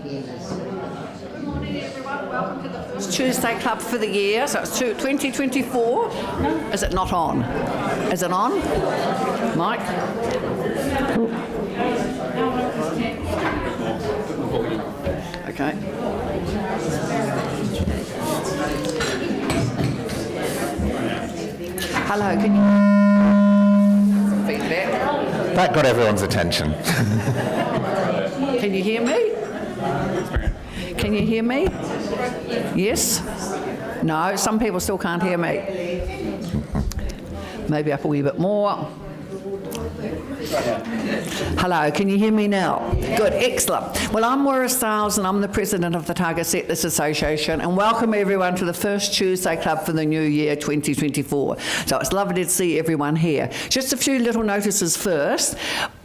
Good morning, everyone. Welcome to the first Tuesday Club for the year. So it's 2024. Is it not on? Is it on? Mike? Okay. Hello, can you... Feedback. That got everyone's attention. Can you hear me? Can you hear me? Yes? No, some people still can't hear me. Maybe up a wee bit more. Hello, can you hear me now? Good, excellent. Well, I'm Maura Stiles and I'm the President of the Otago Settlers Association, and welcome everyone to the first Tuesday Club for the new year 2024. So it's lovely to see everyone here. Just a few little notices first.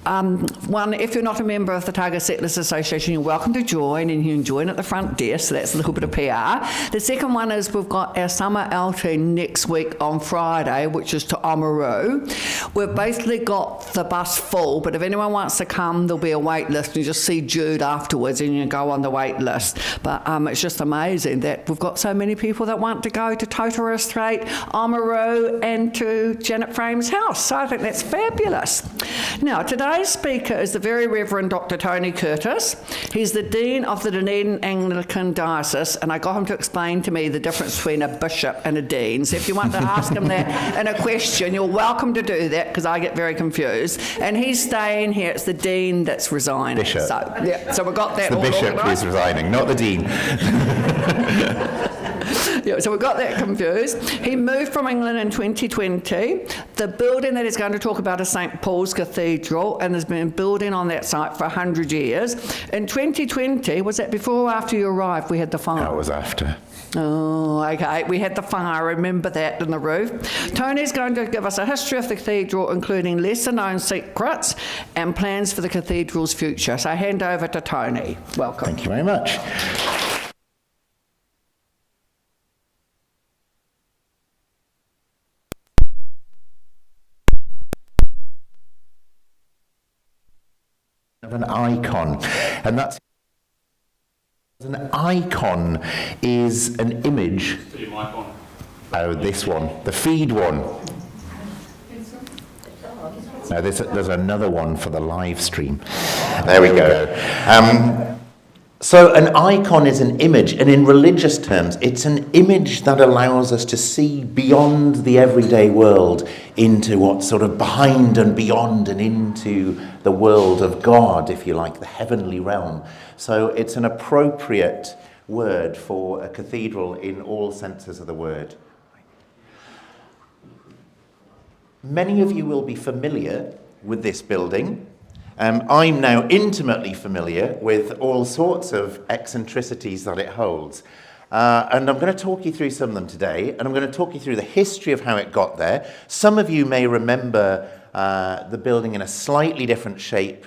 One, if you're not a member of the Otago Settlers Association, you're welcome to join, and you can join at the front desk, so that's a little bit of PR. The second one is we've got our summer outing next week on Friday, which is to Oamaru. We've basically got the bus full, but if anyone wants to come, there'll be a wait list. You just see Jude afterwards and you go on the wait list. But it's just amazing that we've got so many people that want to go to Totara Strait, Oamaru, and to Janet Frame's house. So I think that's fabulous. Now, today's speaker is the very Reverend Dr. Tony Curtis. He's the Dean of the Dunedin Anglican Diocese, and I got him to explain to me the difference between a bishop and a dean. So if you want to ask him that in a question, you're welcome to do that, because I get very confused. And he's staying here. It's the dean that's resigning. Bishop. So we've got that all organised. The bishop organised. who's resigning, not the dean. Yeah, so we got that confused. He moved from England in 2020. The building that he's going to talk about is St Paul's Cathedral, and there's been building on that site for 100 years. In 2020, was that before or after you arrived, we had the fire? That was after. Oh, okay. We had the fire, remember that, in the roof. Tony's going to give us a history of the cathedral, including lesser-known secrets and plans for the cathedral's future. So I hand over to Tony. Welcome. Thank you very much. Of an icon, and that's an icon is an image. Oh, this one, the feed one. No, there's another one for the live stream. There we go. So an icon is an image, and in religious terms, it's an image that allows us to see beyond the everyday world into what's sort of behind and beyond and into the world of God, if you like, the heavenly realm. So it's an appropriate word for a cathedral in all senses of the word. Many of you will be familiar with this building. I'm now intimately familiar with all sorts of eccentricities that it holds. And I'm going to talk you through some of them today, and I'm going to talk you through the history of how it got there. Some of you may remember the building in a slightly different shape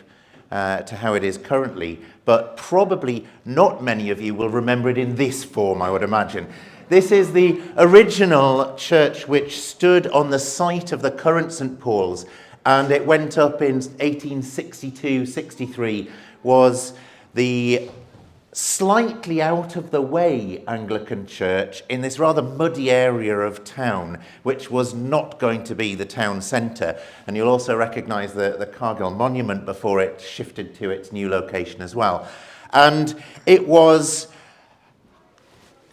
to how it is currently, but probably not many of you will remember it in this form, I would imagine. This is the original church which stood on the site of the current St Paul's, and it went up in 1862-63, was the slightly out of the way Anglican church in this rather muddy area of town, which was not going to be the town centre. And you'll also recognise the Cargill monument before it shifted to its new location as well. And it was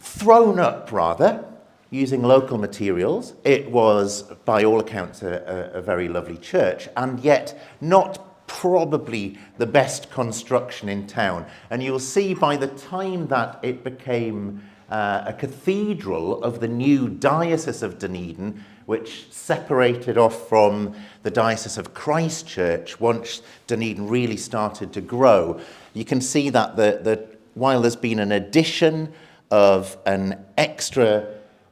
thrown up, rather, using local materials. It was, by all accounts, a very lovely church, and yet not probably the best construction in town. And you'll see by the time that it became a cathedral of the new Diocese of Dunedin, which separated off from the Diocese of Christchurch once Dunedin really started to grow, you can see that while there's been an addition of an extra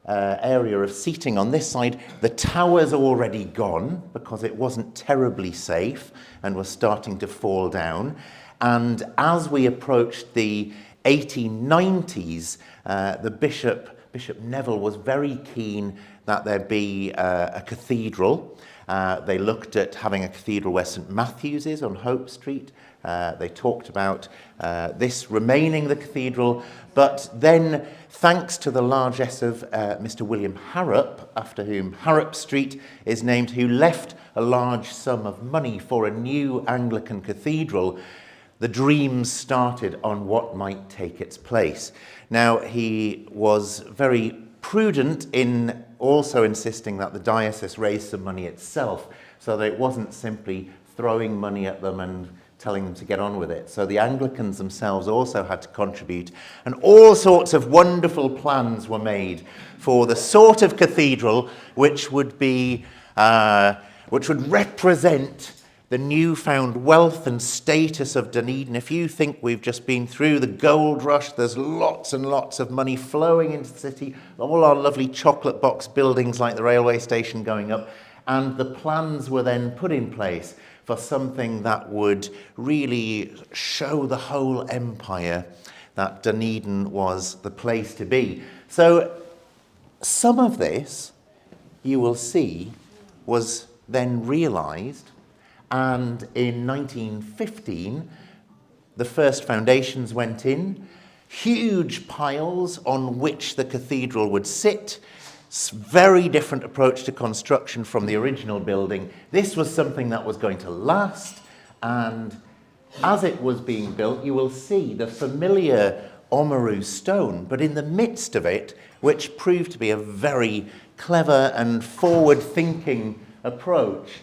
area of seating on this side, the tower's already gone because it wasn't terribly safe and was starting to fall down. And as we approached the 1890s, the Bishop Neville was very keen that there be a cathedral. They looked at having a cathedral where St Matthew's is on Hope Street. They talked about this remaining the cathedral, but then, thanks to the largesse of Mr. William Harrop, after whom Harrop Street is named, who left a large sum of money for a new Anglican cathedral, the dreams started on what might take its place. Now, he was very prudent in also insisting that the diocese raise some money itself, so that it wasn't simply throwing money at them and telling them to get on with it. So the Anglicans themselves also had to contribute, and all sorts of wonderful plans were made for the sort of cathedral which would represent the newfound wealth and status of Dunedin. If you think we've just been through the gold rush, there's lots and lots of money flowing into the city, all our lovely chocolate box buildings like the railway station going up, and the plans were then put in place for something that would really show the whole empire that Dunedin was the place to be. So some of this, you will see, was then realised, and in 1915 the first foundations went in, huge piles on which the cathedral would sit. Very different approach to construction from the original building. This was something that was going to last, and as it was being built, you will see the familiar Oamaru stone, but in the midst of it, which proved to be a very clever and forward-thinking approach,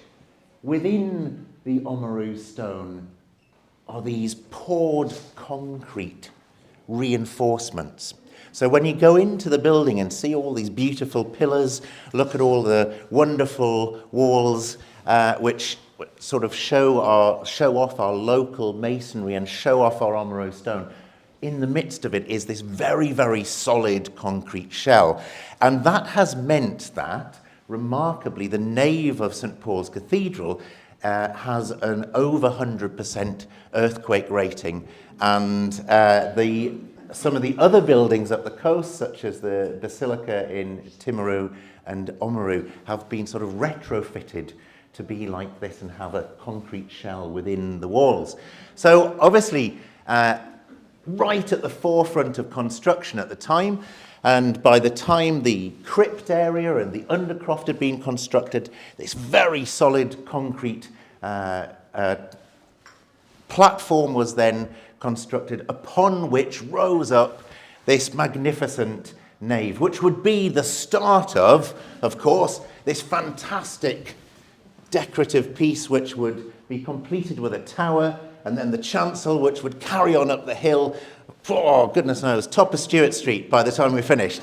within the Oamaru stone are these poured concrete reinforcements. So when you go into the building and see all these beautiful pillars, look at all the wonderful walls which sort of show off our local masonry and show off our Oamaru stone, in the midst of it is this very, very solid concrete shell. And that has meant that, remarkably, the nave of St. Paul's Cathedral has an over 100% earthquake rating, and some of the other buildings up the coast, such as the Basilica in Timaru and Oamaru, have been sort of retrofitted to be like this and have a concrete shell within the walls. So obviously, right at the forefront of construction at the time, and by the time the crypt area and the undercroft had been constructed, this very solid concrete platform was then constructed, upon which rose up this magnificent nave, which would be the start of course, this fantastic decorative piece, which would be completed with a tower, and then the chancel, which would carry on up the hill, oh, goodness knows, top of Stewart Street by the time we finished.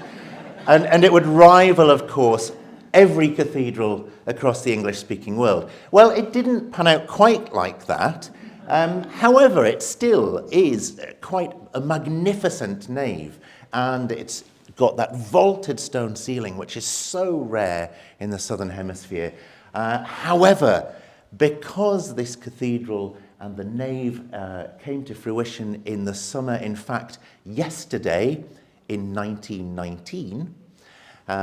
And it would rival, of course, every cathedral across the English-speaking world. Well, it didn't pan out quite like that. However, it still is quite a magnificent nave, and it's got that vaulted stone ceiling, which is so rare in the Southern Hemisphere. However, because this cathedral and the nave came to fruition in the summer, in fact, yesterday in 1919,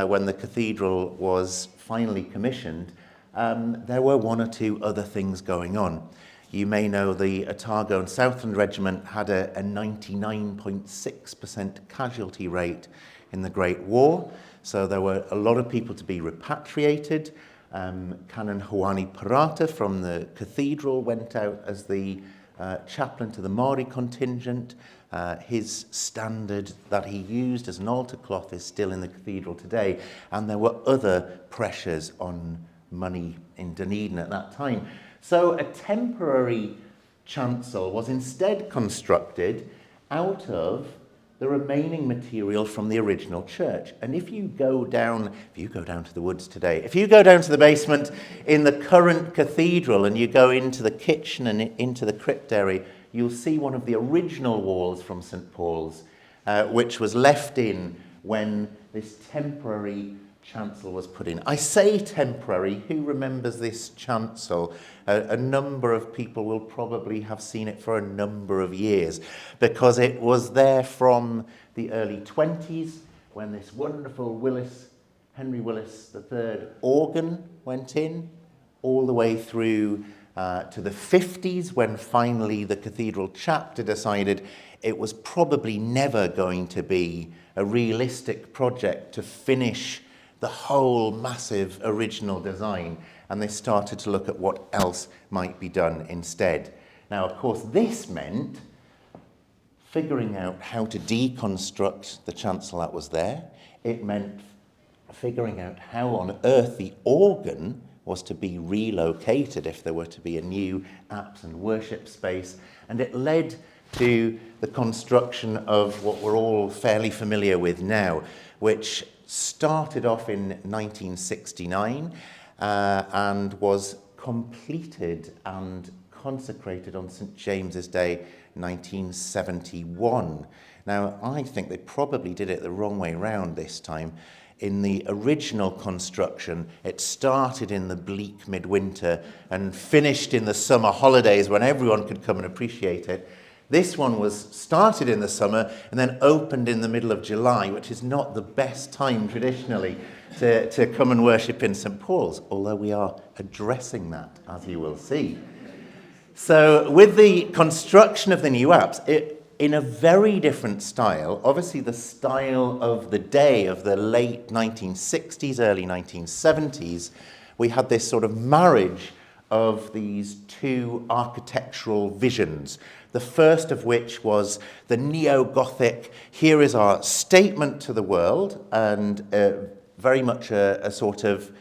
when the cathedral was finally commissioned, there were one or two other things going on. You may know the Otago and Southland Regiment had a 99.6% casualty rate in the Great War, so there were a lot of people to be repatriated. Canon Hawani Parata from the cathedral went out as the chaplain to the Maori contingent. His standard that he used as an altar cloth is still in the cathedral today, and there were other pressures on money in Dunedin at that time. So a temporary chancel was instead constructed out of the remaining material from the original church. And if you go down to the woods today, if you go down to the basement in the current cathedral and you go into the kitchen and into the crypt area, you'll see one of the original walls from St. Paul's, which was left in when this temporary chancel was put in. I say temporary. Who remembers this chancel? A number of people will probably have seen it for a number of years, because it was there from the early 20s when this wonderful Henry Willis III organ went in, all the way through to the 50s, when finally the Cathedral chapter decided it was probably never going to be a realistic project to finish the whole massive original design, and they started to look at what else might be done instead. Now, of course, this meant figuring out how to deconstruct the chancel that was there. It meant figuring out how on earth the organ was to be relocated if there were to be a new apse and worship space. And it led to the construction of what we're all fairly familiar with now, which started off in 1969 and was completed and consecrated on St. James's Day 1971. Now, I think they probably did it the wrong way round this time. In the original construction, it started in the bleak midwinter and finished in the summer holidays when everyone could come and appreciate it. This one was started in the summer and then opened in the middle of July, which is not the best time traditionally to come and worship in St. Paul's, although we are addressing that, as you will see. So with the construction of the new apse, in a very different style, obviously the style of the day of the late 1960s, early 1970s, we had this sort of marriage of these two architectural visions. The first of which was the neo-Gothic, here is our statement to the world, and very much a sort of,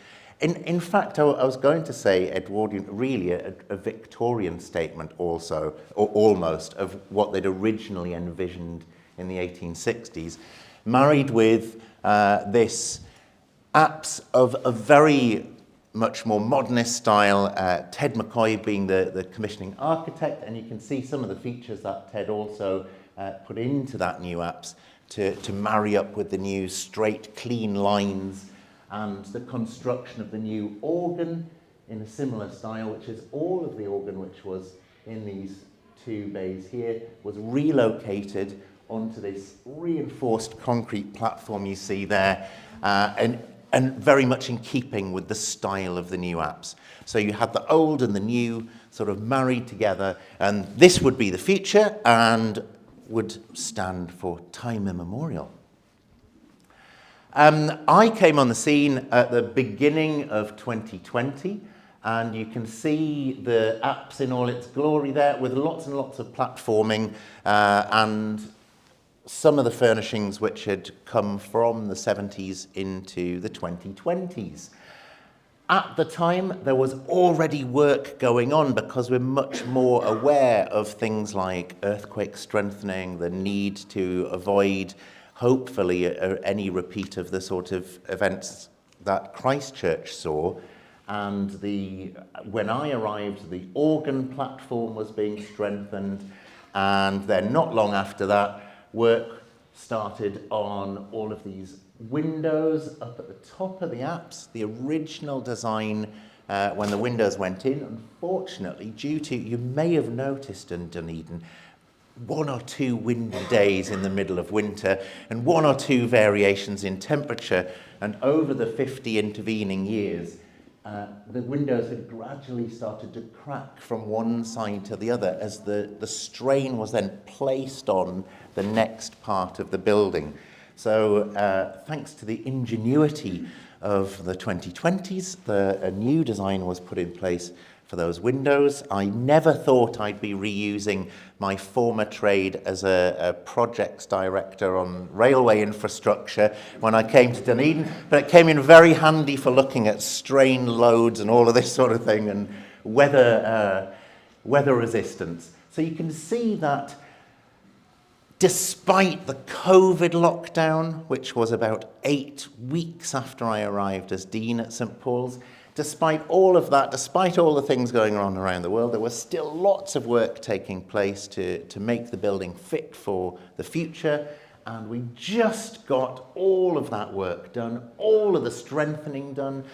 in fact, I was going to say Edwardian, really a Victorian statement also, or almost, of what they'd originally envisioned in the 1860s, married with this apse of a very much more modernist style, Ted McCoy being the commissioning architect, and you can see some of the features that Ted also put into that new apse to marry up with the new straight, clean lines, and the construction of the new organ in a similar style, which is all of the organ which was in these two bays here, was relocated onto this reinforced concrete platform you see there, and very much in keeping with the style of the new apse. So you had the old and the new sort of married together, and this would be the future and would stand for time immemorial. I came on the scene at the beginning of 2020, and you can see the apse in all its glory there, with lots and lots of platforming and some of the furnishings which had come from the 70s into the 2020s. At the time, there was already work going on because we're much more aware of things like earthquake strengthening, the need to avoid, hopefully, any repeat of the sort of events that Christchurch saw. And when I arrived, the organ platform was being strengthened, and then not long after that, work started on all of these windows up at the top of the apse. The original design, when the windows went in, unfortunately, due to, you may have noticed in Dunedin, 1 or 2 windy days in the middle of winter and 1 or 2 variations in temperature, and over the 50 intervening years, the windows had gradually started to crack from one side to the other as the strain was then placed on the next part of the building. So thanks to the ingenuity of the 2020s, a new design was put in place for those windows. I never thought I'd be reusing my former trade as a projects director on railway infrastructure when I came to Dunedin, but it came in very handy for looking at strain loads and all of this sort of thing, and weather resistance. So you can see that despite the COVID lockdown, which was about 8 weeks after I arrived as Dean at St. Paul's, despite all of that, despite all the things going on around the world, there was still lots of work taking place to make the building fit for the future. And we just got all of that work done, all of the strengthening done.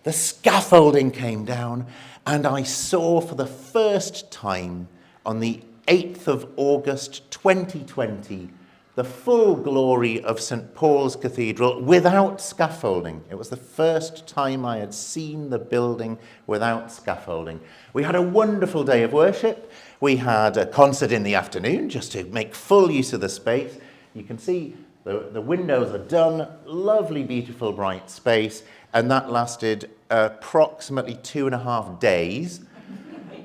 The scaffolding came down, and I saw for the first time on the 8th of August 2020 the full glory of St. Paul's Cathedral without scaffolding. It was the first time I had seen the building without scaffolding. We had a wonderful day of worship. We had a concert in the afternoon just to make full use of the space. You can see the windows are done, lovely, beautiful, bright space, and that lasted approximately 2.5 days.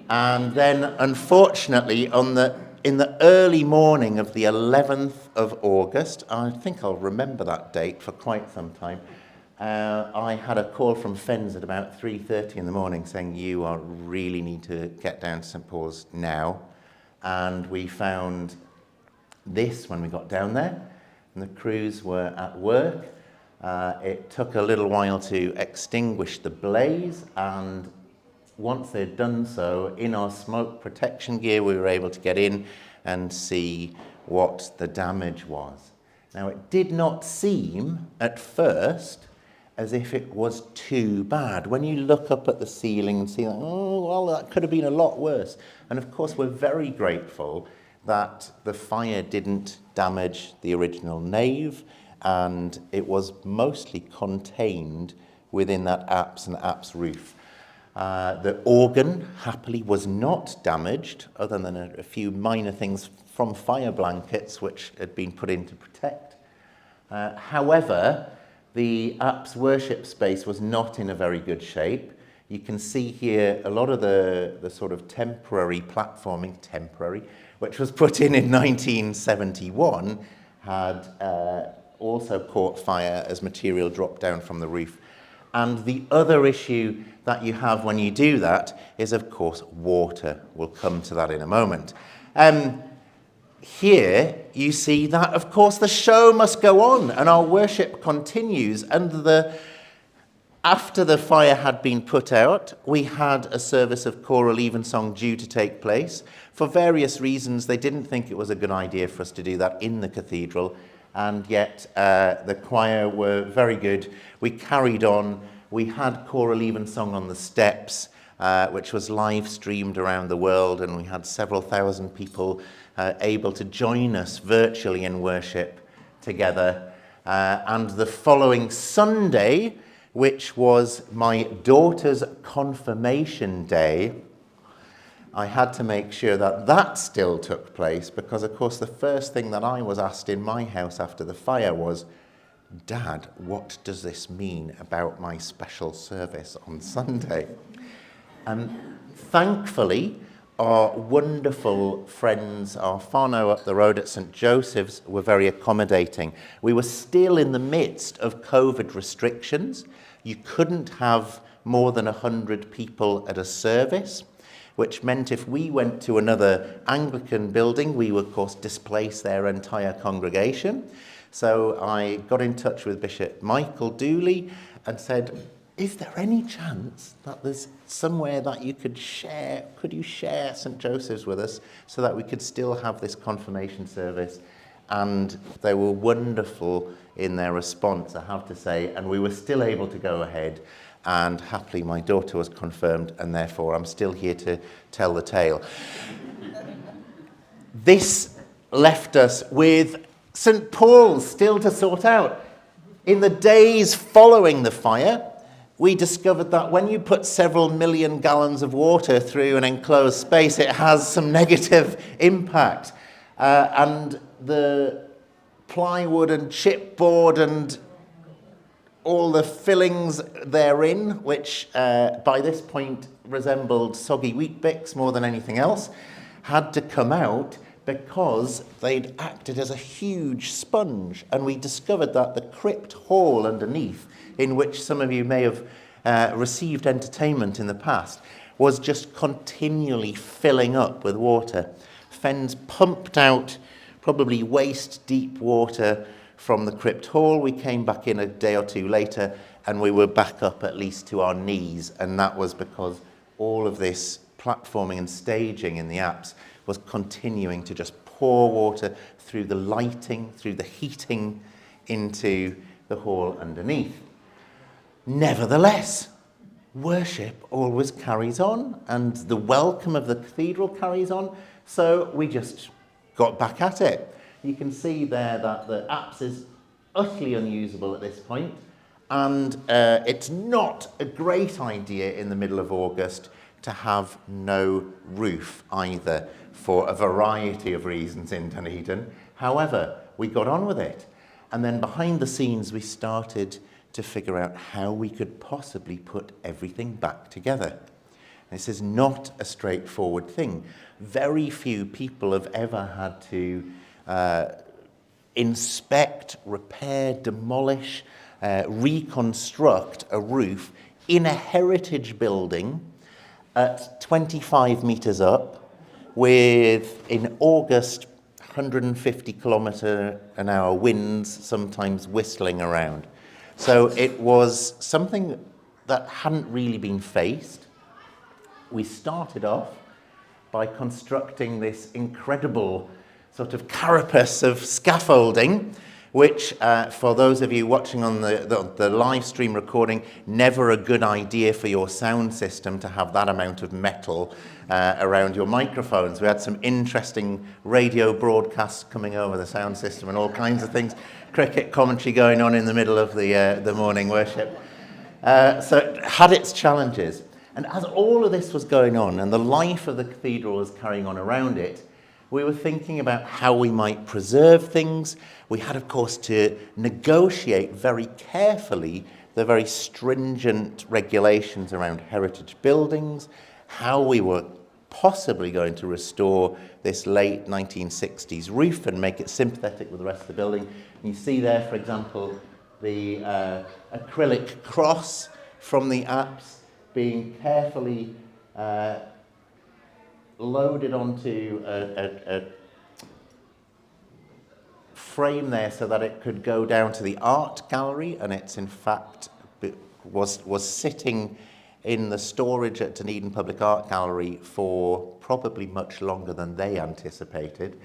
And then, unfortunately, in the early morning of the 11th of August, I think I'll remember that date for quite some time, I had a call from Fens at about 3:30 in the morning saying, you really need to get down to St. Paul's now. And we found this when we got down there, and the crews were at work. It took a little while to extinguish the blaze, and once they'd done so, in our smoke protection gear, we were able to get in and see what the damage was. Now, it did not seem at first as if it was too bad. When you look up at the ceiling and see, oh, well, that could have been a lot worse. And of course, we're very grateful that the fire didn't damage the original nave, and it was mostly contained within that apse and apse roof. The organ, happily, was not damaged, other than a few minor things from fire blankets which had been put in to protect. However, the apse worship space was not in a very good shape. You can see here a lot of the sort of temporary platforming, which was put in 1971, had also caught fire as material dropped down from the roof. And the other issue that you have when you do that is, of course, water. We'll come to that in a moment. Here you see that, of course, the show must go on and our worship continues. And after the fire had been put out, we had a service of choral evensong due to take place. For various reasons, they didn't think it was a good idea for us to do that in the cathedral. And yet the choir were very good. We carried on. We had choral evensong on the steps, which was live streamed around the world, and we had several thousand people able to join us virtually in worship together. And the following Sunday, which was my daughter's confirmation day, I had to make sure that that still took place, because, of course, the first thing that I was asked in my house after the fire was, Dad, what does this mean about my special service on Sunday? Thankfully, our wonderful friends, our whānau up the road at St. Joseph's, were very accommodating. We were still in the midst of COVID restrictions. You couldn't have more than 100 people at a service, which meant if we went to another Anglican building, we would, of course, displace their entire congregation. So I got in touch with Bishop Michael Dooley and said, is there any chance that there's somewhere that you could you share St. Joseph's with us so that we could still have this confirmation service? And they were wonderful in their response, I have to say, and we were still able to go ahead. And happily, my daughter was confirmed, and therefore I'm still here to tell the tale. This left us with St. Paul's still to sort out. In the days following the fire, we discovered that when you put several million gallons of water through an enclosed space, it has some negative impact. And the plywood and chipboard and all the fillings therein, which by this point resembled soggy wheat bix more than anything else, had to come out because they'd acted as a huge sponge. And we discovered that the crypt hall underneath, in which some of you may have received entertainment in the past, was just continually filling up with water. Fens pumped out probably waist-deep water from the crypt hall. We came back in a day or two later, and we were back up at least to our knees, and that was because all of this platforming and staging in the apse was continuing to just pour water through the lighting, through the heating, into the hall underneath. Nevertheless, worship always carries on, and the welcome of the cathedral carries on, so we just got back at it. You can see there that the apse is utterly unusable at this point, and it's not a great idea in the middle of August to have no roof either, for a variety of reasons in Dunedin. However, we got on with it, and then behind the scenes we started to figure out how we could possibly put everything back together. This is not a straightforward thing. Very few people have ever had to inspect, repair, demolish, reconstruct a roof in a heritage building at 25 metres up with, in August, 150 kilometre an hour winds, sometimes whistling around. So it was something that hadn't really been faced. We started off by constructing this incredible sort of carapace of scaffolding, which, for those of you watching on the live stream recording, never a good idea for your sound system to have that amount of metal around your microphones. We had some interesting radio broadcasts coming over the sound system and all kinds of things, cricket commentary going on in the middle of the morning worship. So it had its challenges. And as all of this was going on and the life of the cathedral was carrying on around it, we were thinking about how we might preserve things. We had, of course, to negotiate very carefully the very stringent regulations around heritage buildings, how we were possibly going to restore this late 1960s roof and make it sympathetic with the rest of the building. And you see there, for example, the acrylic cross from the apse being carefully loaded onto a frame there so that it could go down to the art gallery, and it's in fact was sitting in the storage at Dunedin Public Art Gallery for probably much longer than they anticipated,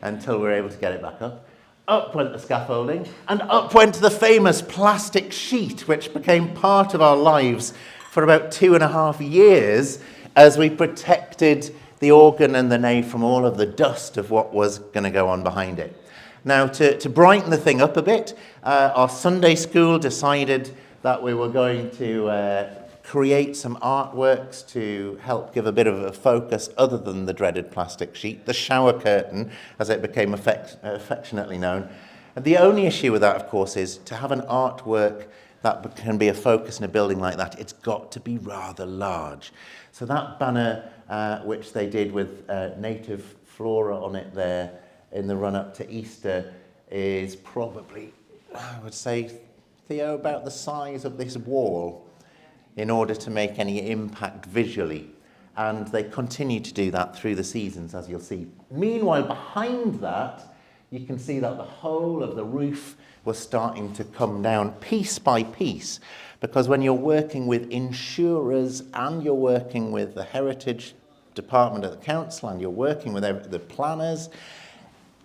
until we were able to get it back up. Up went the scaffolding, and up went the famous plastic sheet, which became part of our lives for about 2.5 years as we protected the organ and the nave from all of the dust of what was going to go on behind it. Now, to brighten the thing up a bit, our Sunday school decided that we were going to create some artworks to help give a bit of a focus other than the dreaded plastic sheet, the shower curtain, as it became affectionately known. And the only issue with that, of course, is to have an artwork that can be a focus in a building like that, it's got to be rather large. So that banner, which they did with native flora on it there in the run-up to Easter, is probably, I would say, Theo, about the size of this wall in order to make any impact visually. And they continue to do that through the seasons, as you'll see. Meanwhile, behind that, you can see that the whole of the roof was starting to come down piece by piece, because when you're working with insurers and you're working with the heritage department of the council and you're working with the planners,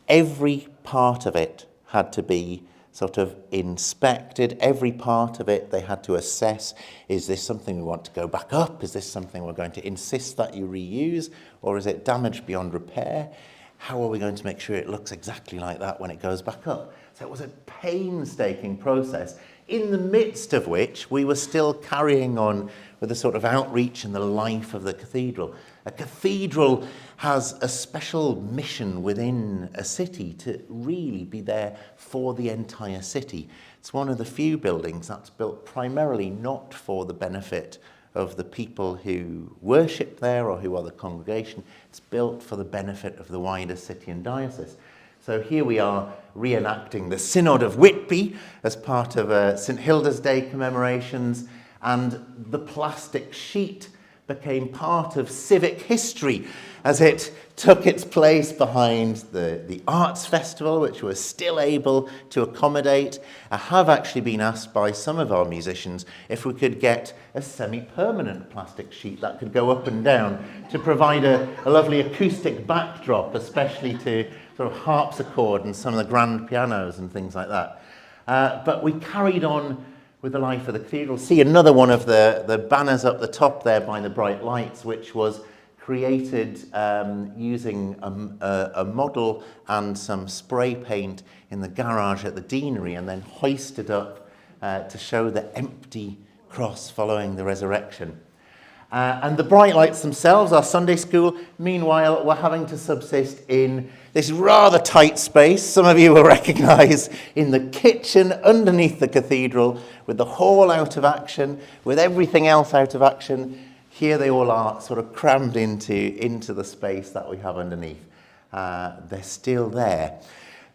every part of it had to be sort of inspected. Every part of it they had to assess, is this something we want to go back up? Is this something we're going to insist that you reuse? Or is it damaged beyond repair? How are we going to make sure it looks exactly like that when it goes back up? So it was a painstaking process, in the midst of which we were still carrying on with the sort of outreach and the life of the cathedral. A cathedral has a special mission within a city to really be there for the entire city. It's one of the few buildings that's built primarily not for the benefit of the people who worship there or who are the congregation. It's built for the benefit of the wider city and diocese. So here we are reenacting the Synod of Whitby as part of St Hilda's Day commemorations, and the plastic sheet became part of civic history as it took its place behind the Arts Festival, which was still able to accommodate. I have actually been asked by some of our musicians if we could get a semi-permanent plastic sheet that could go up and down to provide a lovely acoustic backdrop, especially to sort of harpsichord and some of the grand pianos and things like that. But we carried on with the life of the cathedral. See another one of the banners up the top there by the bright lights, which was created using a model and some spray paint in the garage at the deanery, and then hoisted up to show the empty cross following the resurrection. And the bright lights themselves, our Sunday school, meanwhile, were having to subsist in this rather tight space, some of you will recognise, in the kitchen underneath the cathedral, with the hall out of action, with everything else out of action. Here they all are sort of crammed into the space that we have underneath. They're still there.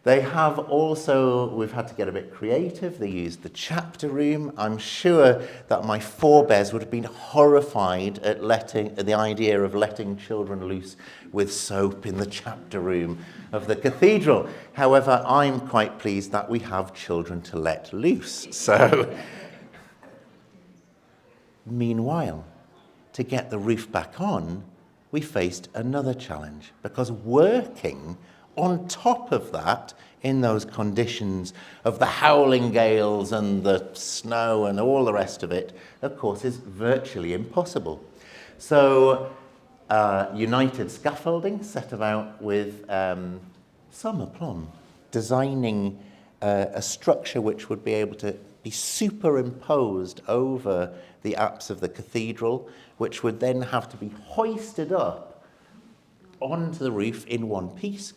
They have also, we've had to get a bit creative. They used the chapter room. I'm sure that my forebears would have been horrified at the idea of letting children loose with soap in the chapter room of the cathedral. However, I'm quite pleased that we have children to let loose. So, meanwhile, to get the roof back on, we faced another challenge, because working on top of that, in those conditions of the howling gales and the snow and all the rest of it, of course, is virtually impossible. So United Scaffolding set about with some aplomb designing a structure which would be able to be superimposed over the apse of the cathedral, which would then have to be hoisted up onto the roof in one piece.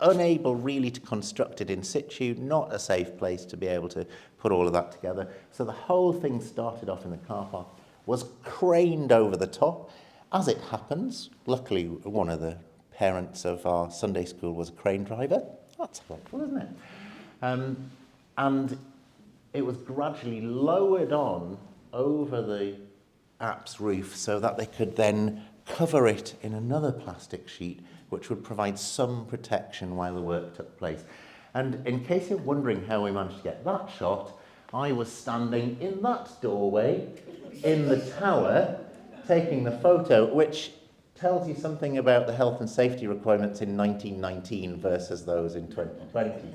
Unable really to construct it in situ, not a safe place to be able to put all of that together. So the whole thing started off in the car park, was craned over the top. As it happens, luckily one of the parents of our Sunday school was a crane driver. That's helpful, isn't it? And it was gradually lowered on over the apse roof so that they could then cover it in another plastic sheet, which would provide some protection while the work took place. And in case you're wondering how we managed to get that shot, I was standing in that doorway in the tower taking the photo, which tells you something about the health and safety requirements in 1919 versus those in 2020.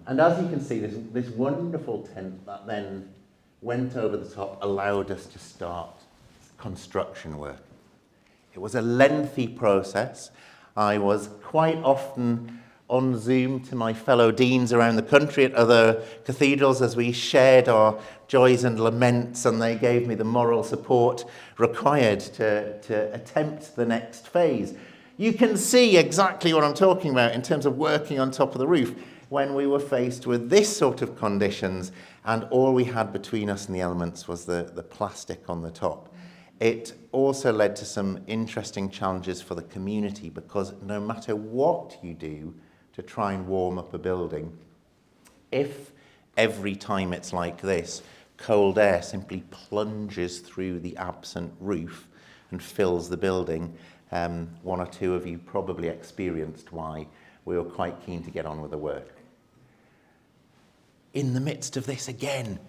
And as you can see, this wonderful tent that then went over the top allowed us to start construction work. It was a lengthy process. I was quite often on Zoom to my fellow deans around the country at other cathedrals as we shared our joys and laments, and they gave me the moral support required to attempt the next phase. You can see exactly what I'm talking about in terms of working on top of the roof when we were faced with this sort of conditions, and all we had between us and the elements was the plastic on the top. It also led to some interesting challenges for the community, because no matter what you do to try and warm up a building, if every time it's like this, cold air simply plunges through the absent roof and fills the building, one or two of you probably experienced why we were quite keen to get on with the work. In the midst of this, again,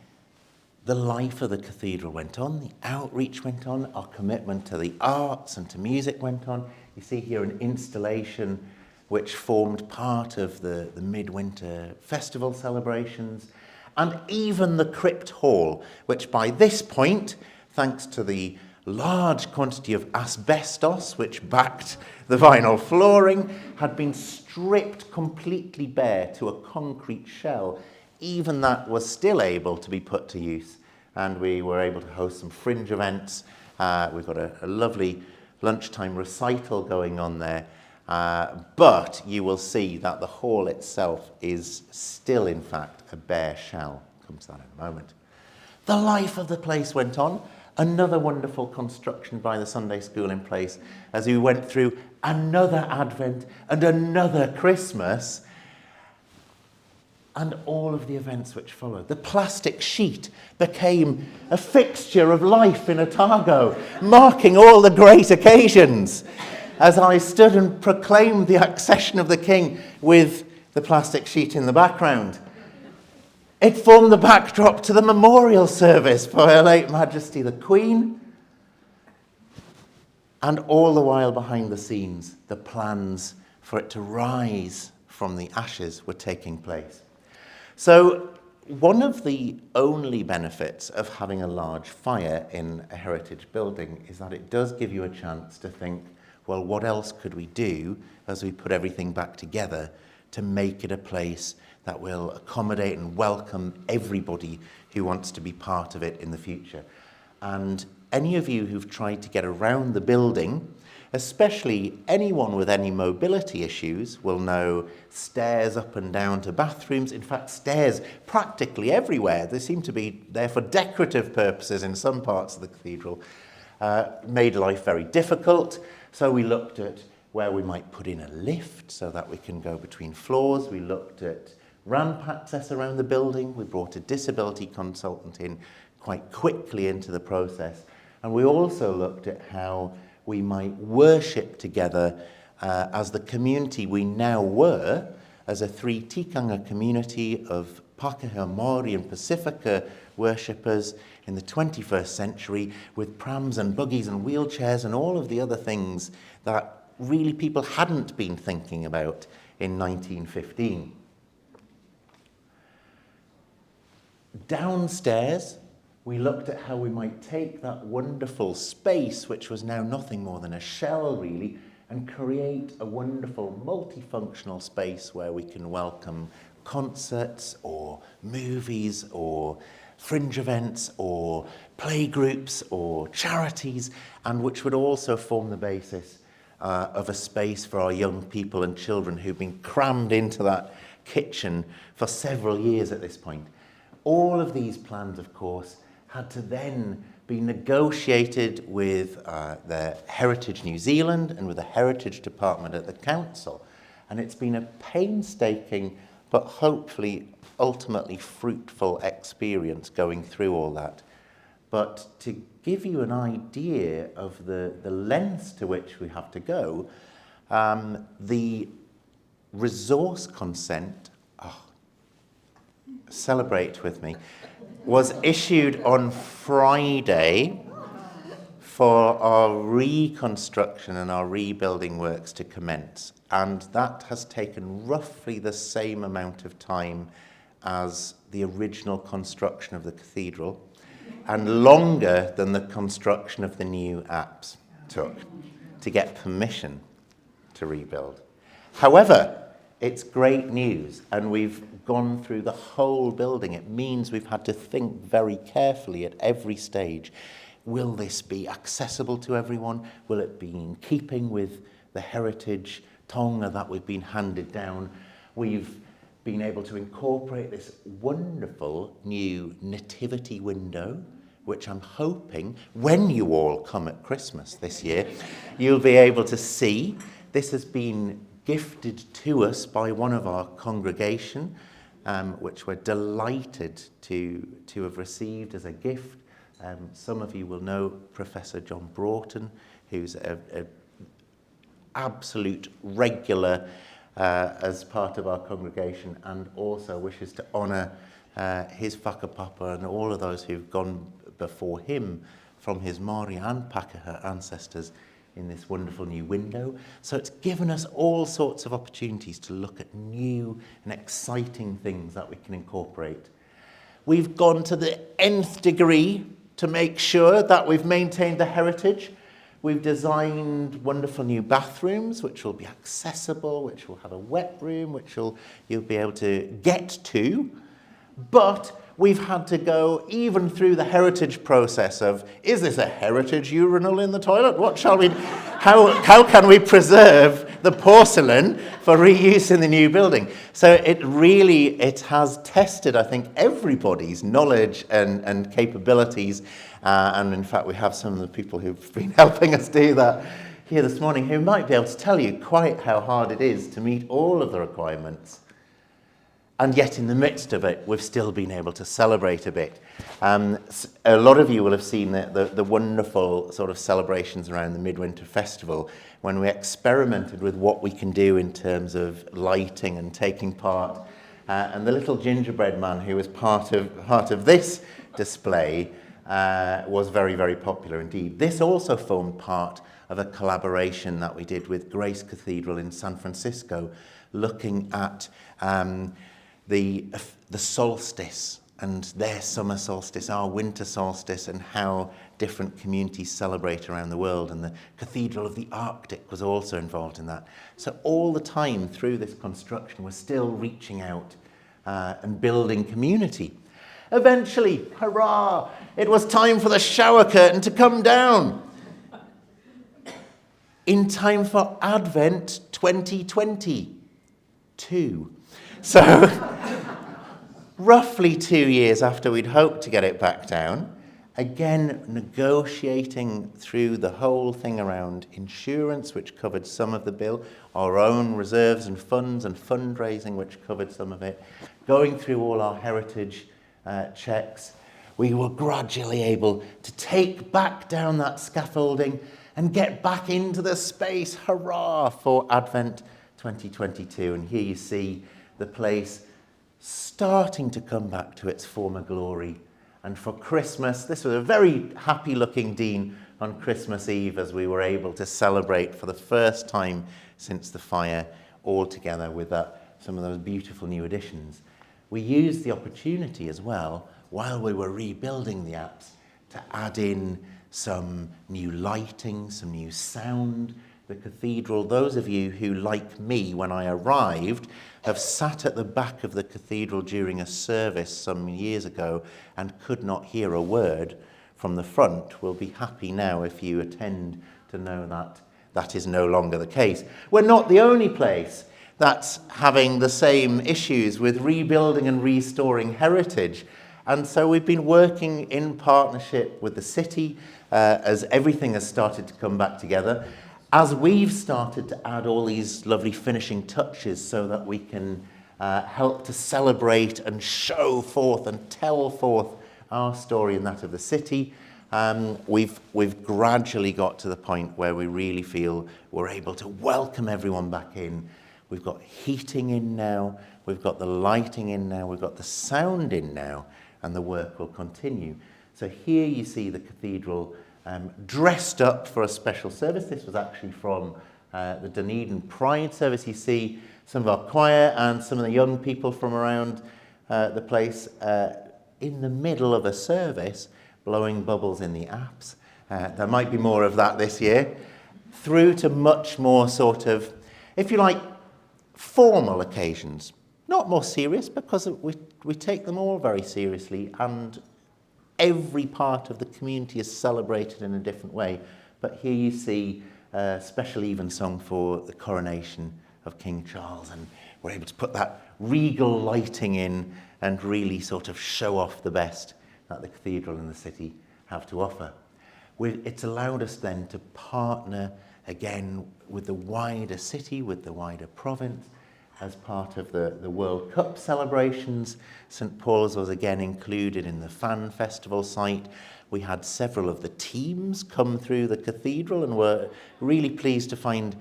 the life of the cathedral went on, the outreach went on, our commitment to the arts and to music went on. You see here an installation which formed part of the midwinter festival celebrations, and even the crypt hall, which by this point, thanks to the large quantity of asbestos which backed the vinyl flooring, had been stripped completely bare to a concrete shell. Even that was still able to be put to use, and we were able to host some fringe events. We've got a lovely lunchtime recital going on there, but you will see that the hall itself is still, in fact, a bare shell. Come to that in a moment. The life of the place went on. Another wonderful construction by the Sunday school in place as we went through another Advent and another Christmas, and all of the events which followed. The plastic sheet became a fixture of life in Otago, marking all the great occasions. As I stood and proclaimed the accession of the King with the plastic sheet in the background, it formed the backdrop to the memorial service for Her late Majesty the Queen. And all the while behind the scenes, the plans for it to rise from the ashes were taking place. So one of the only benefits of having a large fire in a heritage building is that it does give you a chance to think, well, what else could we do as we put everything back together to make it a place that will accommodate and welcome everybody who wants to be part of it in the future. And any of you who've tried to get around the building, especially anyone with any mobility issues, will know stairs up and down to bathrooms. In fact, stairs practically everywhere. They seem to be there for decorative purposes in some parts of the cathedral. Made life very difficult. So we looked at where we might put in a lift so that we can go between floors. We looked at ramp access around the building. We brought a disability consultant in quite quickly into the process. And we also looked at how we might worship together as the community we now were, as a three tikanga community of Pākehā, Māori and Pacifica worshippers in the 21st century, with prams and buggies and wheelchairs and all of the other things that really people hadn't been thinking about in 1915. Downstairs, we looked at how we might take that wonderful space, which was now nothing more than a shell really, and create a wonderful multifunctional space where we can welcome concerts or movies or fringe events or playgroups or charities, and which would also form the basis of a space for our young people and children who've been crammed into that kitchen for several years at this point. All of these plans, of course, had to then be negotiated with the Heritage New Zealand and with the Heritage Department at the Council. And it's been a painstaking, but hopefully ultimately fruitful experience going through all that. But to give you an idea of the lengths to which we have to go, the resource consent, celebrate with me, was issued on Friday for our reconstruction and our rebuilding works to commence. And that has taken roughly the same amount of time as the original construction of the cathedral, and longer than the construction of the new apse took to get permission to rebuild. However, it's great news, and we've gone through the whole building. It means we've had to think very carefully at every stage. Will this be accessible to everyone? Will it be in keeping with the heritage tonga that we've been handed down? We've been able to incorporate this wonderful new nativity window, which I'm hoping, when you all come at Christmas this year, you'll be able to see. This has been gifted to us by one of our congregation, which we're delighted to have received as a gift. Some of you will know Professor John Broughton, who's an absolute regular as part of our congregation, and also wishes to honour his whakapapa and all of those who've gone before him from his Māori and Pākehā ancestors in this wonderful new window. So it's given us all sorts of opportunities to look at new and exciting things that we can incorporate. We've gone to the nth degree to make sure that we've maintained the heritage. We've designed wonderful new bathrooms, which will be accessible, which will have a wet room, which you'll be able to get to. But we've had to go even through the heritage process of, is this a heritage urinal in the toilet? What shall we, how can we preserve the porcelain for reuse in the new building? So it has tested, I think, everybody's knowledge and capabilities. And in fact, we have some of the people who've been helping us do that here this morning, who might be able to tell you quite how hard it is to meet all of the requirements. And yet in the midst of it, we've still been able to celebrate a bit. A lot of you will have seen the wonderful sort of celebrations around the Midwinter Festival, when we experimented with what we can do in terms of lighting and taking part. And the little gingerbread man who was part of this display was very, very popular indeed. This also formed part of a collaboration that we did with Grace Cathedral in San Francisco, looking at the solstice and their summer solstice, our winter solstice, and how different communities celebrate around the world. And the Cathedral of the Arctic was also involved in that. So all the time through this construction, we're still reaching out and building community. Eventually, hurrah, it was time for the shower curtain to come down. In time for Advent 2022. So, roughly 2 years after we'd hoped to get it back down, again negotiating through the whole thing around insurance, which covered some of the bill, our own reserves and funds and fundraising, which covered some of it, going through all our heritage checks, we were gradually able to take back down that scaffolding and get back into the space. Hurrah for Advent 2022. And here you see the place starting to come back to its former glory. And for Christmas, this was a very happy looking Dean on Christmas Eve, as we were able to celebrate for the first time since the fire, all together with some of those beautiful new additions. We used the opportunity as well, while we were rebuilding the apse, to add in some new lighting, some new sound. The cathedral, those of you who, like me, when I arrived, have sat at the back of the cathedral during a service some years ago and could not hear a word from the front, will be happy now, if you attend, to know that that is no longer the case. We're not the only place that's having the same issues with rebuilding and restoring heritage. And so we've been working in partnership with the city as everything has started to come back together, as we've started to add all these lovely finishing touches so that we can help to celebrate and show forth and tell forth our story and that of the city. We've gradually got to the point where we really feel we're able to welcome everyone back in. We've got heating in now, we've got the lighting in now, we've got the sound in now, and the work will continue. So here you see the cathedral dressed up for a special service. This was actually from the Dunedin Pride service. You see some of our choir and some of the young people from around the place in the middle of a service blowing bubbles in the apse. There might be more of that this year, through to much more sort of, if you like, formal occasions. Not more serious, because we take them all very seriously, and every part of the community is celebrated in a different way. But here you see a special evensong for the coronation of King Charles, and we're able to put that regal lighting in and really sort of show off the best that the cathedral and the city have to offer. It's allowed us then to partner again with the wider city, with the wider province, as part of the World Cup celebrations. St Paul's was again included in the fan festival site. We had several of the teams come through the cathedral and were really pleased to find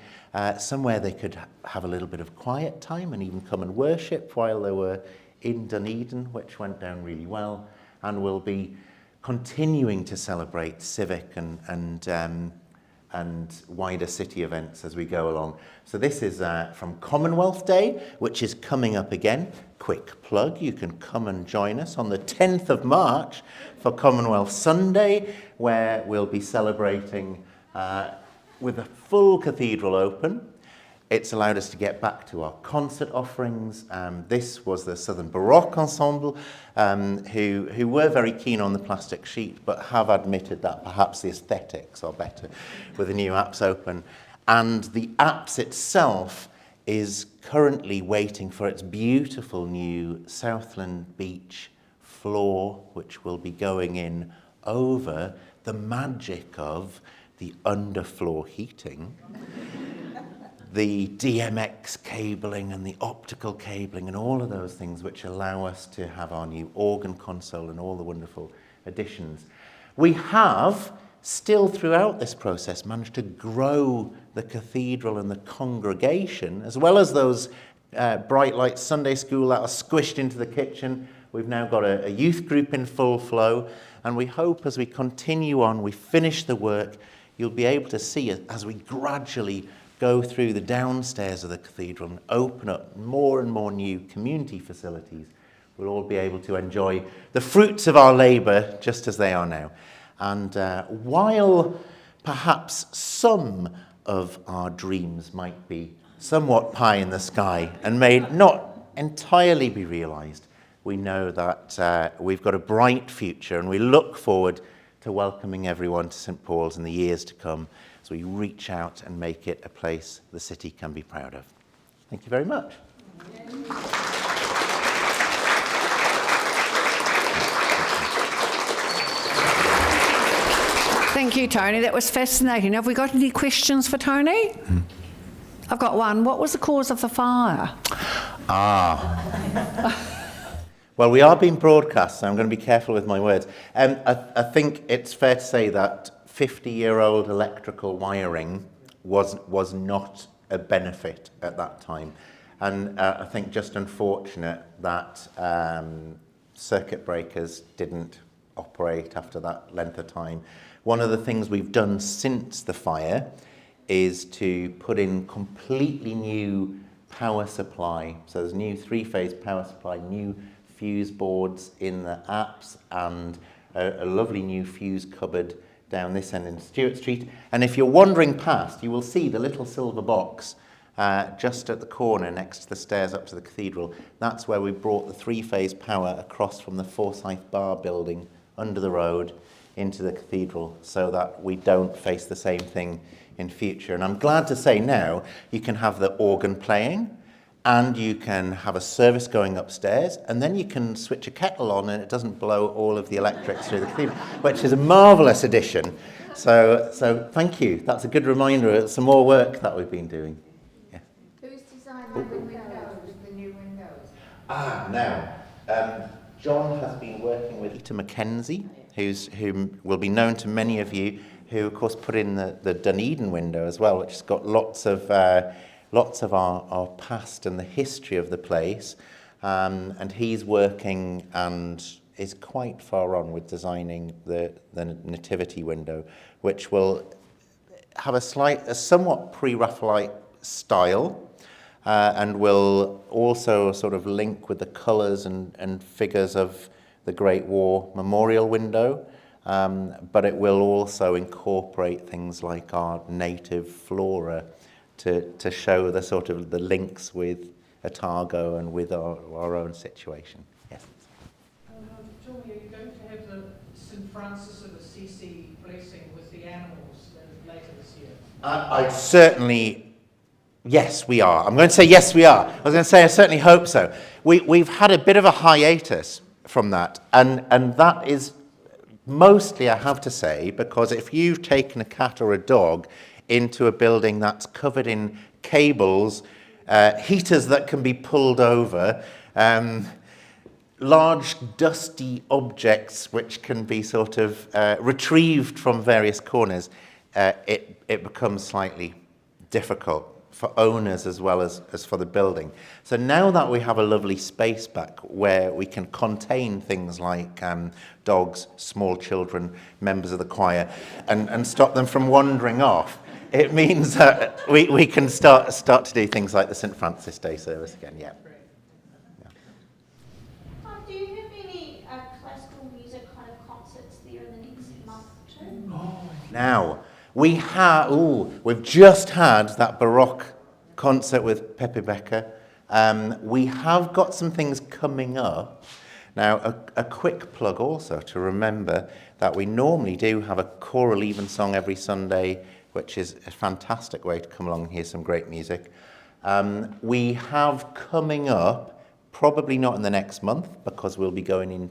somewhere they could have a little bit of quiet time and even come and worship while they were in Dunedin, which went down really well, and will be continuing to celebrate civic and wider city events as we go along. So this is from Commonwealth Day, which is coming up again. Quick plug, you can come and join us on the 10th of March for Commonwealth Sunday, where we'll be celebrating with a full cathedral open. It's allowed us to get back to our concert offerings. This was the Southern Baroque Ensemble, who were very keen on the plastic sheet, but have admitted that perhaps the aesthetics are better with the new apse open. And the apse itself is currently waiting for its beautiful new Southland Beach floor, which will be going in over the magic of the underfloor heating, the DMX cabling and the optical cabling and all of those things which allow us to have our new organ console and all the wonderful additions. We have still throughout this process managed to grow the cathedral and the congregation, as well as those bright light Sunday school that are squished into the kitchen. We've now got a youth group in full flow, and we hope as we continue on, we finish the work, you'll be able to see it as we gradually go through the downstairs of the cathedral and open up more and more new community facilities, we'll all be able to enjoy the fruits of our labour just as they are now. And while perhaps some of our dreams might be somewhat pie in the sky and may not entirely be realised, we know that we've got a bright future, and we look forward to welcoming everyone to St Paul's in the years to come as we reach out and make it a place the city can be proud of. Thank you very much. Thank you, Tony. That was fascinating. Have we got any questions for Tony? I've got one. What was the cause of the fire? Well, we are being broadcast, so I'm going to be careful with my words. I think it's fair to say that 50-year-old electrical wiring was not a benefit at that time. And I think just unfortunate that circuit breakers didn't operate after that length of time. One of the things we've done since the fire is to put in completely new power supply. So there's new three-phase power supply, new fuse boards in the apse, and a lovely new fuse cupboard down this end in Stewart Street. And if you're wandering past, you will see the little silver box just at the corner next to the stairs up to the cathedral. That's where we brought the three-phase power across from the Forsyth Bar building under the road into the cathedral, so that we don't face the same thing in future. And I'm glad to say now you can have the organ playing, and you can have a service going upstairs, and then you can switch a kettle on and it doesn't blow all of the electrics through the cathedral, which is a marvellous addition. So thank you. That's a good reminder of some more work that we've been doing. Yeah. Who's designed the windows, the new windows? Now, John has been working with Peter Mackenzie, who will be known to many of you, who of course put in the Dunedin window as well, which has got lots of our past and the history of the place. And he's working and is quite far on with designing the nativity window, which will have a somewhat pre-Raphaelite style, and will also sort of link with the colours and figures of the Great War memorial window, but it will also incorporate things like our native flora to show the sort of the links with Otago and with our own situation. Yes. Joey, are you going to have the St Francis of Assisi blessing with the animals later this year? I certainly, yes, we are. I'm going to say yes, we are. I was going to say I certainly hope so. We've had a bit of a hiatus from that, and that is mostly, I have to say, because if you've taken a cat or a dog into a building that's covered in cables, heaters that can be pulled over, large dusty objects which can be sort of retrieved from various corners, it becomes slightly difficult for owners as well as for the building. So now that we have a lovely space back where we can contain things like dogs, small children, members of the choir, and stop them from wandering off, it means that we can start to do things like the St Francis Day service again. Yeah. Do you have any classical music kind of concerts there in the next month or two? Now, we've just had that Baroque concert with Pepe Becker. We have got some things coming up. Now, a quick plug also to remember that we normally do have a choral evensong every Sunday, which is a fantastic way to come along and hear some great music. We have coming up, probably not in the next month, because we'll be going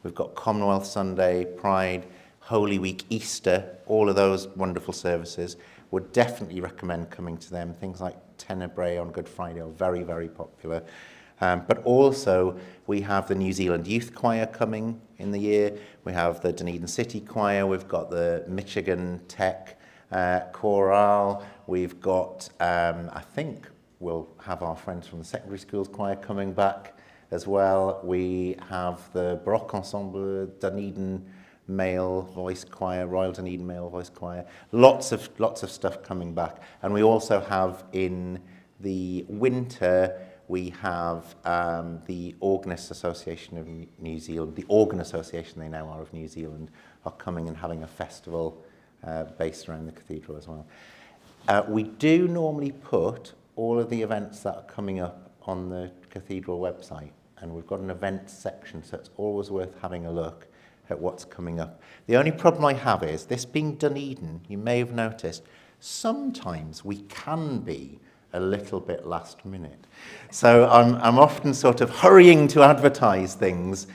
we've got Commonwealth Sunday, Pride, Holy Week, Easter, all of those wonderful services. Would definitely recommend coming to them. Things like Tenebrae on Good Friday are very, very popular. But also, we have the New Zealand Youth Choir coming in the year. We have the Dunedin City Choir. We've got the Michigan Tech Chorale. We've got, I think we'll have our friends from the secondary schools choir coming back as well. We have the Baroque Ensemble Dunedin male voice choir, Royal Dunedin male voice choir, lots of stuff coming back. And we also have in the winter, we have the Organist Association of New Zealand, the Organ Association they now are of New Zealand, are coming and having a festival based around the cathedral as well. We do normally put all of the events that are coming up on the cathedral website, and we've got an events section, so it's always worth having a look at what's coming up. The only problem I have is, this being Dunedin, you may have noticed, sometimes we can be a little bit last minute. So I'm often sort of hurrying to advertise things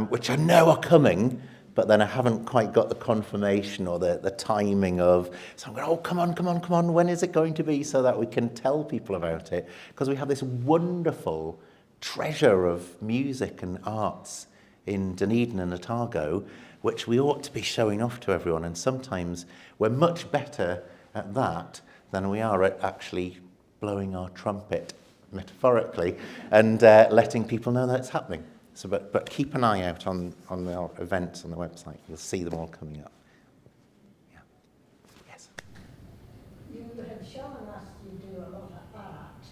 which I know are coming, but then I haven't quite got the confirmation or the timing of, so I'm going, oh, come on, when is it going to be, so that we can tell people about it? Because we have this wonderful treasure of music and arts in Dunedin and Otago, which we ought to be showing off to everyone, and sometimes we're much better at that than we are at actually blowing our trumpet, metaphorically, and letting people know that it's happening. So, but keep an eye out on the events on the website. You'll see them all coming up. Yeah. Yes. You have shown us you do a lot of art.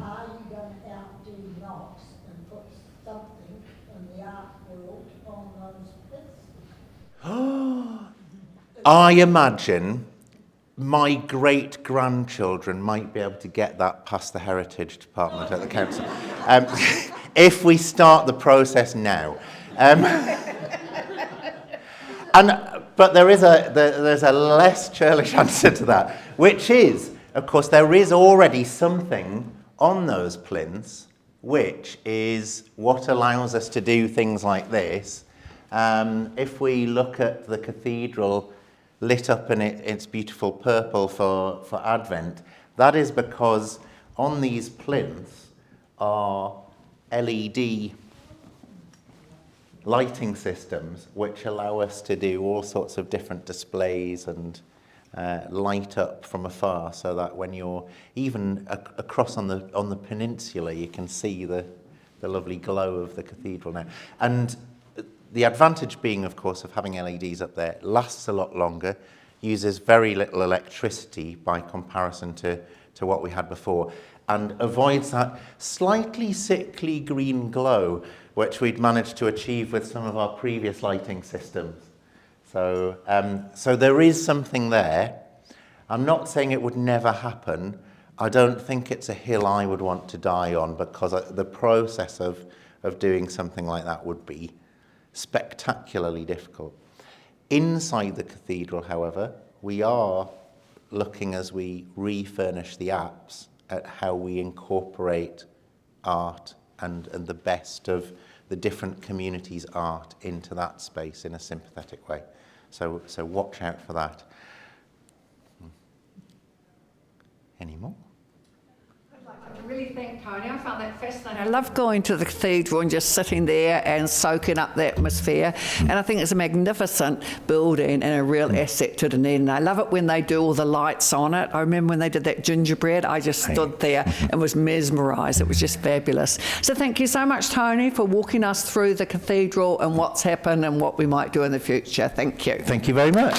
Are you going to outdo Knox and put something in the art world on those pits? I imagine my great-grandchildren might be able to get that past the Heritage Department at the council. If we start the process now. But there's a less churlish answer to that, which is, of course, there is already something on those plinths, which is what allows us to do things like this. If we look at the cathedral lit up in its beautiful purple for Advent, that is because on these plinths are LED lighting systems which allow us to do all sorts of different displays and light up from afar, so that when you're even across on the peninsula, you can see the lovely glow of the cathedral now. And the advantage being, of course, of having LEDs up there, it lasts a lot longer, uses very little electricity by comparison to what we had before, and avoids that slightly sickly green glow which we'd managed to achieve with some of our previous lighting systems. So there is something there. I'm not saying it would never happen. I don't think it's a hill I would want to die on, because the process of doing something like that would be spectacularly difficult. Inside the cathedral, however, we are looking, as we refurnish the apse, at how we incorporate art and the best of the different communities' art into that space in a sympathetic way. So watch out for that. Any more? I really thank Tony. I found that fascinating. I love going to the cathedral and just sitting there and soaking up the atmosphere. And I think it's a magnificent building and a real asset to Dunedin. I love it when they do all the lights on it. I remember when they did that gingerbread, I just stood there and was mesmerised. It was just fabulous. So thank you so much, Tony, for walking us through the cathedral and what's happened and what we might do in the future. Thank you. Thank you very much.